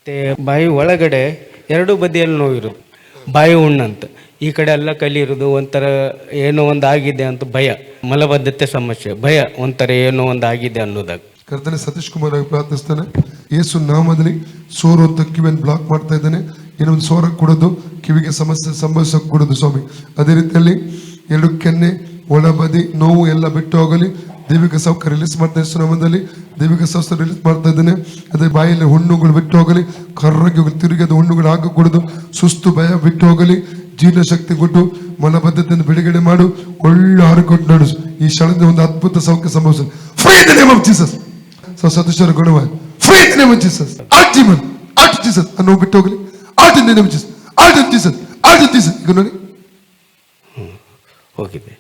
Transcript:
ಮತ್ತು ಬಾಯಿ ಒಳಗಡೆ ಎರಡು ಬದಿಯಲ್ಲಿ ನೋವಿರೋದು, ಬಾಯಿ ಹುಣ್ಣಂತ. ಈ ಕಡೆ ಎಲ್ಲ ಕಲಿ ಇರೋದು, ಒಂಥರ ಏನೋ ಒಂದು ಆಗಿದೆ ಅಂತ ಭಯ, ಮಲಬದ್ಧತೆ ಸಮಸ್ಯೆ, ಭಯ, ಒಂಥರ ಏನೋ ಒಂದು ಆಗಿದೆ ಅನ್ನೋದಾಗ. ಕರ್ತನೆ ಸತೀಶ್ ಕುಮಾರ್ ಆಗಿ ಪ್ರಾರ್ಥಿಸ್ತಾನೆ. ಯೇಸು ನಾಮದಲ್ಲಿ ಸೋರು ಅಂತ ಕಿವಿಯನ್ನು ಬ್ಲಾಕ್ ಮಾಡ್ತಾ ಇದ್ದಾನೆ. ಇನ್ನೊಂದು ಸೋರಕ್ಕೆ ಕೊಡೋದು, ಕಿವಿಗೆ ಸಮಸ್ಯೆ ಸಂಭವಿಸಕ್ಕೆ ಕೊಡೋದು ಸ್ವಾಮಿ. ಅದೇ ರೀತಿಯಲ್ಲಿ ಎರಡು ಕೆನ್ನೆ ಒಳಬದಿ ನೋವು ಎಲ್ಲ ಬಿಟ್ಟು ಹೋಗಲಿ. ದೈವಿಕ ಸೌಖ್ಯ ರಿಲೀಸ್ ಮಾಡ್ತಾ ಯೇಸು ನಾಮದಲ್ಲಿ ದೈವಿಕ ಸೌಖ್ಯ ರಿಲೀಸ್ ಮಾಡ್ತಾ ಇದ್ದಾನೆ. ಅದೇ ಬಾಯಲ್ಲಿ ಹುಣ್ಣುಗಳು ಬಿಟ್ಟು ಹೋಗಲಿ, ಕರ್ರಗೆ ಹೋಗಲಿ, ತಿರುಗದ ಹುಣ್ಣುಗಳು ಹಾಕக்கூಡದು, ಸುಸ್ತು ಭಯ ಬಿಟ್ಟು ಹೋಗಲಿ, ಜೀರ್ಣ ಶಕ್ತಿ ಕೊಟ್ಟು ಮಲಬದ್ಧತೆಯನ್ನು ಬಿಡುಗಡೆ ಮಾಡು, ಒಳ್ಳೆ ಆರೋಗ್ಯ ಕೊಟ್ಟು ನಡೆಸು. ಈ ಕ್ಷಣದ ಒಂದು ಅದ್ಭುತ ಸೌಖ್ಯ ಸಂಭವಿಸಲಿ. Free in the name of Jesus. ಸತೀಶ್ವರ ಗುಣವಾಯ free in the name of Jesus. Out ಜೀವನ್, ಆಟ್ ಜೀಸಸ್ ಅನ್ನೋ ಬಿಟ್ಟು ಹೋಗಲಿ. Out in the name of Jesus, out in Jesus, out in Jesus. ಈಗ ನೋಡಿ ಹೋಗಿದೆ.